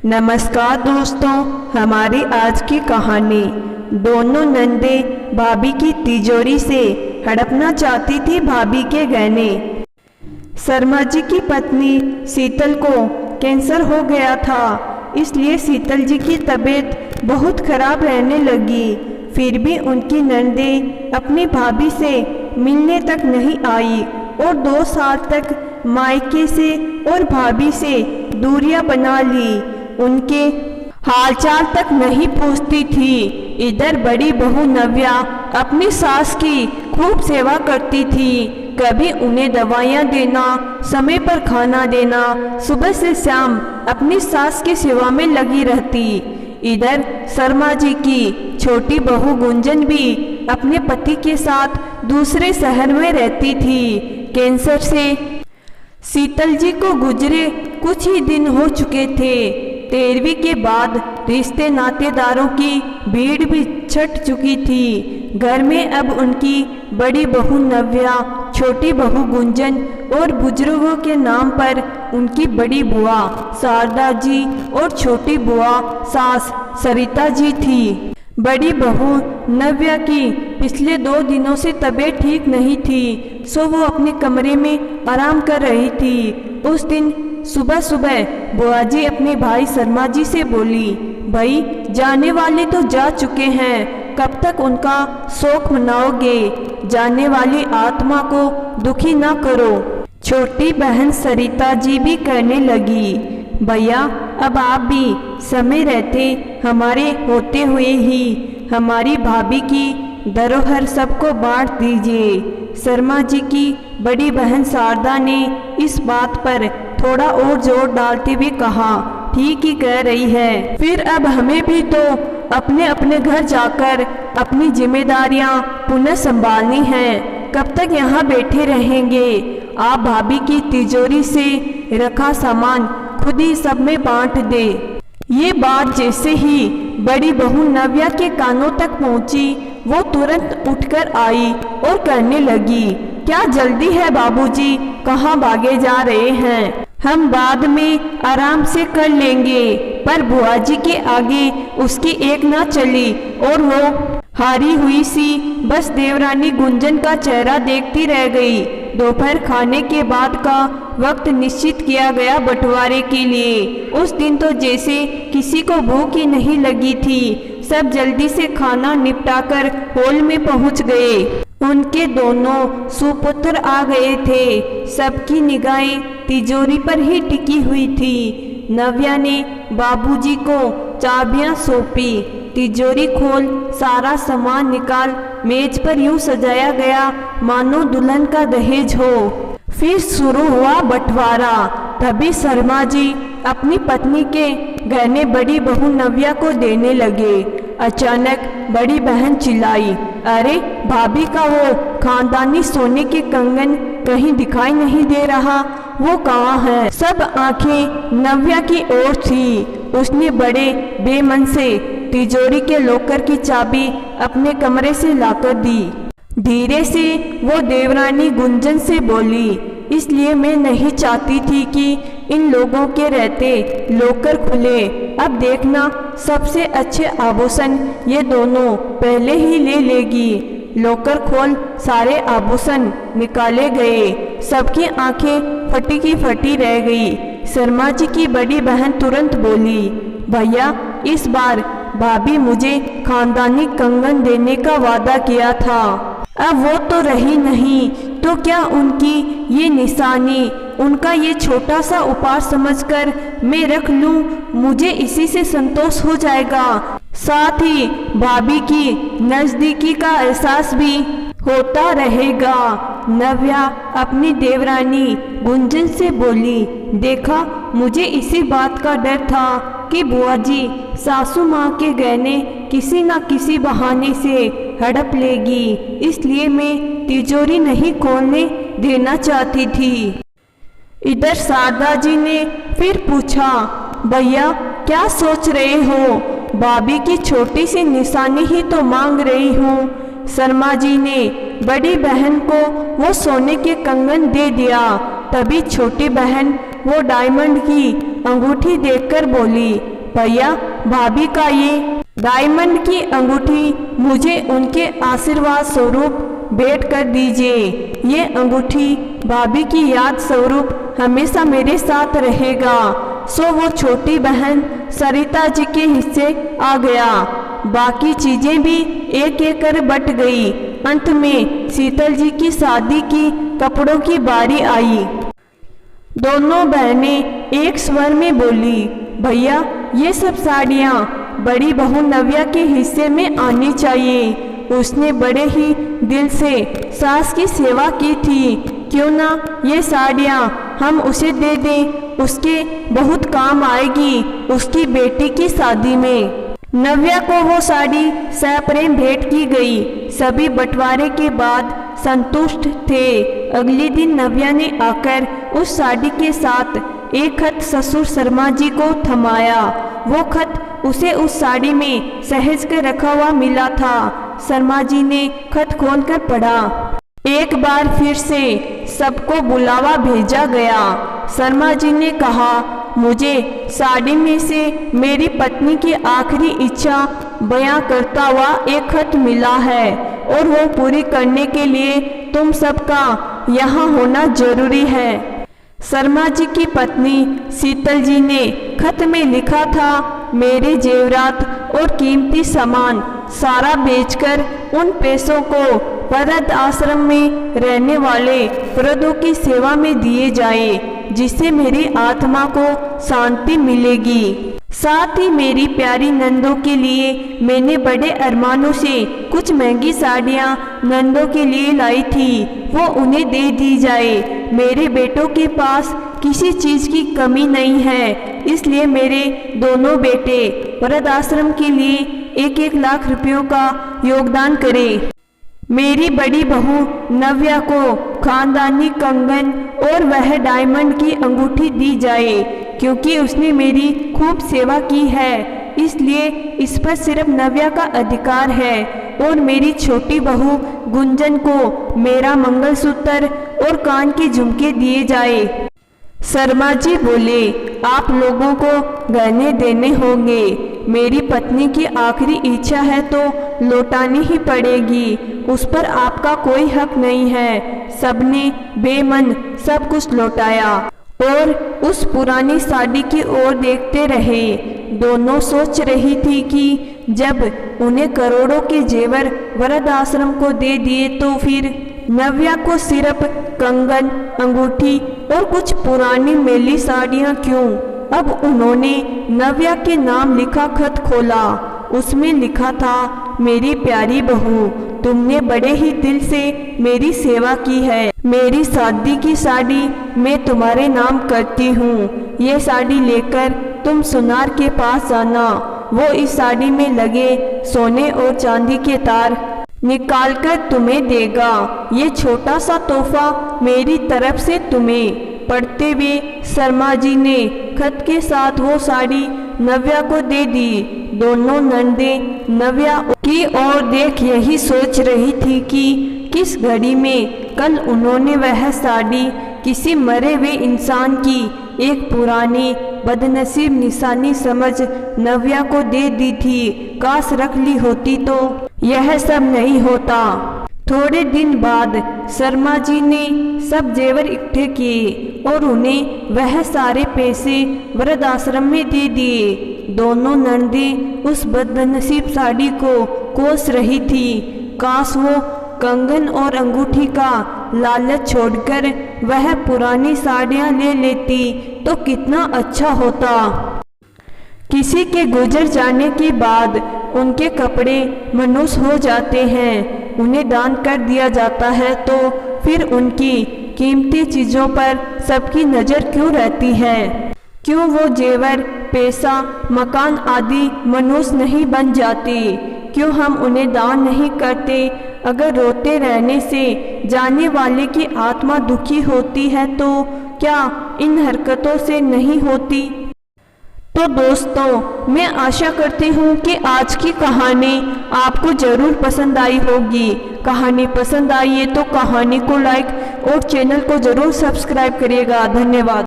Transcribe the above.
नमस्कार दोस्तों, हमारी आज की कहानी दोनों नंदे भाभी की तिजोरी से हड़पना चाहती थी भाभी के गहने। शर्मा जी की पत्नी शीतल को कैंसर हो गया था, इसलिए शीतल जी की तबीयत बहुत खराब रहने लगी। फिर भी उनकी नंदे अपनी भाभी से मिलने तक नहीं आई और 2 साल तक मायके से और भाभी से दूरियां बना ली। उनके हालचाल तक नहीं पूछती थी। इधर बड़ी बहू नव्या अपनी सास की खूब सेवा करती थी। कभी उन्हें दवाइयाँ देना, समय पर खाना देना, सुबह से शाम अपनी सास की सेवा में लगी रहती। इधर शर्मा जी की छोटी बहू गुंजन भी अपने पति के साथ दूसरे शहर में रहती थी। कैंसर से शीतल जी को गुजरे कुछ ही दिन हो चुके थे। 13वीं के बाद रिश्ते नातेदारों की भीड़ भी छट चुकी थी। घर में अब उनकी बड़ी बहू नव्या, छोटी बहू गुंजन और बुजुर्गों के नाम पर उनकी बड़ी बुआ शारदा जी और छोटी बुआ सास सरिता जी थी। बड़ी बहू नव्या की पिछले 2 दिनों से तबीयत ठीक नहीं थी, सो वो अपने कमरे में आराम कर रही थी। उस दिन सुबह सुबह बुआ जी अपने भाई शर्मा जी से बोली, भाई जाने वाले तो जा चुके हैं, कब तक उनका शोक मनाओगे? जाने वाली आत्मा को दुखी ना करो। छोटी बहन सरिता जी भी कहने लगी, भैया अब आप भी समय रहते हमारे होते हुए ही हमारी भाभी की धरोहर सबको बांट दीजिए। शर्मा जी की बड़ी बहन शारदा ने इस बात पर थोड़ा और जोर डालते हुए कहा, ठीक ही कह रही है। फिर अब हमें भी तो अपने अपने घर जाकर अपनी जिम्मेदारियां पुनः संभालनी हैं। कब तक यहाँ बैठे रहेंगे? आप भाभी की तिजोरी से रखा सामान खुद ही सब में बांट दे। ये बात जैसे ही बड़ी बहू नव्या के कानों तक पहुंची, वो तुरंत उठकर आई और कहने लगी, क्या जल्दी है बाबूजी, कहाँ भागे जा रहे हैं? हम बाद में आराम से कर लेंगे। पर बुआ जी के आगे उसकी एक ना चली और वो हारी हुई सी बस देवरानी गुंजन का चेहरा देखती रह गई। दोपहर खाने के बाद का वक्त निश्चित किया गया बंटवारे के लिए। उस दिन तो जैसे किसी को भूख ही नहीं लगी थी। सब जल्दी से खाना निपटाकर हॉल में पहुंच गए। उनके दोनों सुपुत्र आ गए थे। सबकी निगाहें तिजोरी पर ही टिकी हुई थी। नव्या ने बाबूजी को चाबियां सौंपी। तिजोरी खोल सारा सामान निकाल मेज पर यूं सजाया गया मानो दुल्हन का दहेज हो। फिर शुरू हुआ बंटवारा। तभी शर्मा जी अपनी पत्नी के गहने बड़ी बहू नव्या को देने लगे। अचानक बड़ी बहन चिल्लाई, अरे भाभी का वो खानदानी सोने के कंगन कहीं दिखाई नहीं दे रहा, वो कहाँ है? सब आंखें नव्या की ओर थी। उसने बड़े बेमन से तिजोरी के लॉकर की चाबी अपने कमरे से लाकर दी। धीरे से वो देवरानी गुंजन से बोली, इसलिए मैं नहीं चाहती थी कि इन लोगों के रहते लॉकर खुले। अब देखना, सबसे अच्छे आभूषण ये दोनों पहले ही ले लेगी। लॉकर खोल सारे आभूषण निकाले गए। सबकी आंखें फटी की फटी रह गई। शर्मा जी की बड़ी बहन तुरंत बोली, भैया इस बार भाभी मुझे खानदानी कंगन देने का वादा किया था, अब वो तो रही नहीं, तो क्या उनकी ये निशानी, उनका ये छोटा सा उपहार समझकर मैं रख लूं? मुझे इसी से संतोष हो जाएगा। साथ ही भाभी की नजदीकी का एहसास भी होता रहेगा। नव्या अपनी देवरानी गुंजन से बोली, देखा मुझे इसी बात का डर था कि बुआ जी सासू माँ के गहने किसी न किसी बहाने से हड़प लेगी, इसलिए मैं तिजोरी नहीं खोलने देना चाहती थी। इधर शारदा जी ने फिर पूछा, भैया क्या सोच रहे हो? भाभी की छोटी सी निशानी ही तो मांग रही हूँ। शर्मा जी ने बड़ी बहन को वो सोने के कंगन दे दिया। तभी छोटी बहन वो डायमंड की अंगूठी देखकर बोली, भैया भाभी का ये डायमंड की अंगूठी मुझे उनके आशीर्वाद स्वरूप भेंट कर दीजिए। ये अंगूठी भाभी की याद स्वरूप हमेशा मेरे साथ रहेगा। सो वो छोटी बहन सरिता जी के हिस्से आ गया। बाकी चीजें भी एक एक कर बट गई। अंत में शीतल जी की शादी की कपड़ों की बारी आई। दोनों बहनें एक स्वर में बोली, भैया ये सब साड़ियाँ बड़ी बहू नव्या के हिस्से में आनी चाहिए। उसने बड़े ही दिल से सास की सेवा की थी। क्यों ना ये साड़ियाँ हम उसे दे दें, उसके बहुत काम आएगी उसकी बेटी की शादी में। नव्या को वो साड़ी सप्रेम भेंट की गई। सभी बंटवारे के बाद संतुष्ट थे। अगले दिन नव्या ने आकर उस साड़ी के साथ एक खत ससुर शर्मा जी को थमाया। वो खत उसे उस साड़ी में सहेज कर रखा हुआ मिला था। शर्मा जी ने खत खोलकर पढ़ा। एक बार फिर से सबको बुलावा भेजा गया। शर्मा जी ने कहा, मुझे साड़ी में से मेरी पत्नी की आखिरी इच्छा बयां करता हुआ एक खत मिला है और वो पूरी करने के लिए तुम सबका यहाँ होना जरूरी है। शर्मा जी की पत्नी शीतल जी ने खत में लिखा था, मेरे जेवरात और कीमती सामान सारा बेचकर उन पैसों को वृद्ध आश्रम में रहने वाले वृद्धों की सेवा में दिए जाए, जिससे मेरी आत्मा को शांति मिलेगी। साथ ही मेरी प्यारी नंदों के लिए मैंने बड़े अरमानों से कुछ महंगी साड़ियाँ नंदों के लिए लाई थी, वो उन्हें दे दी जाए। मेरे बेटों के पास किसी चीज़ की कमी नहीं है, इसलिए मेरे दोनों बेटे वृद्ध आश्रम के लिए 1-1 लाख रुपयों का योगदान करें। मेरी बड़ी बहू नव्या को खानदानी कंगन और वह डायमंड की अंगूठी दी जाए, क्योंकि उसने मेरी खूब सेवा की है, इसलिए इस पर सिर्फ नव्या का अधिकार है। और मेरी छोटी बहू गुंजन को मेरा मंगलसूत्र और कान के झुमके दिए जाए। शर्मा जी बोले, आप लोगों को गहने देने होंगे। मेरी पत्नी की आखिरी इच्छा है तो लौटानी ही पड़ेगी, उस पर आपका कोई हक नहीं है। सबने बेमन सब कुछ लौटाया और उस पुरानी साड़ी की ओर देखते रहे। दोनों सोच रही थी कि जब उन्हें करोड़ों के जेवर वृद्ध आश्रम को दे दिए तो फिर नव्या को सिर्फ कंगन, अंगूठी और कुछ पुरानी मैली साड़ियाँ क्यों। अब उन्होंने नव्या के नाम लिखा खत खोला। उसमें लिखा था, मेरी प्यारी बहू, तुमने बड़े ही दिल से मेरी सेवा की है। मेरी शादी की साड़ी मैं तुम्हारे नाम करती हूँ। ये साड़ी लेकर तुम सुनार के पास जाना। वो इस साड़ी में लगे सोने और चांदी के तार निकालकर तुम्हें देगा। ये छोटा सा तोहफा मेरी तरफ से तुम्हें। पढ़ते हुए शर्मा जी ने खत के साथ वो साड़ी नव्या को दे दी। दोनों नंदें नव्या की ओर देख यही सोच रही थी कि किस घड़ी में कल उन्होंने वह साड़ी किसी मरे हुए इंसान की एक पुरानी बदनसीब निशानी समझ नव्या को दे दी थी। काश रख ली होती तो यह सब नहीं होता। थोड़े दिन बाद शर्मा जी ने सब जेवर इकट्ठे किए और उन्हें वह सारे पैसे वृद्ध आश्रम में दे दिए। दोनों नंदें उस बदनसीब साड़ी को कोस रही थी। काश वो कंगन और अंगूठी का लालच छोड़कर वह पुरानी साड़ियाँ ले लेती तो कितना अच्छा होता। किसी के गुजर जाने के बाद उनके कपड़े मनुष्य हो जाते हैं, उन्हें दान कर दिया जाता है, तो फिर उनकी कीमती चीज़ों पर सबकी नज़र क्यों रहती है। क्यों वो जेवर, पैसा, मकान आदि मनुष्य नहीं बन जाते। क्यों हम उन्हें दान नहीं करते। अगर रोते रहने से जाने वाले की आत्मा दुखी होती है तो क्या इन हरकतों से नहीं होती। तो दोस्तों, मैं आशा करती हूँ कि आज की कहानी आपको ज़रूर पसंद आई होगी। कहानी पसंद आई है तो कहानी को लाइक और चैनल को ज़रूर सब्सक्राइब करिएगा। धन्यवाद।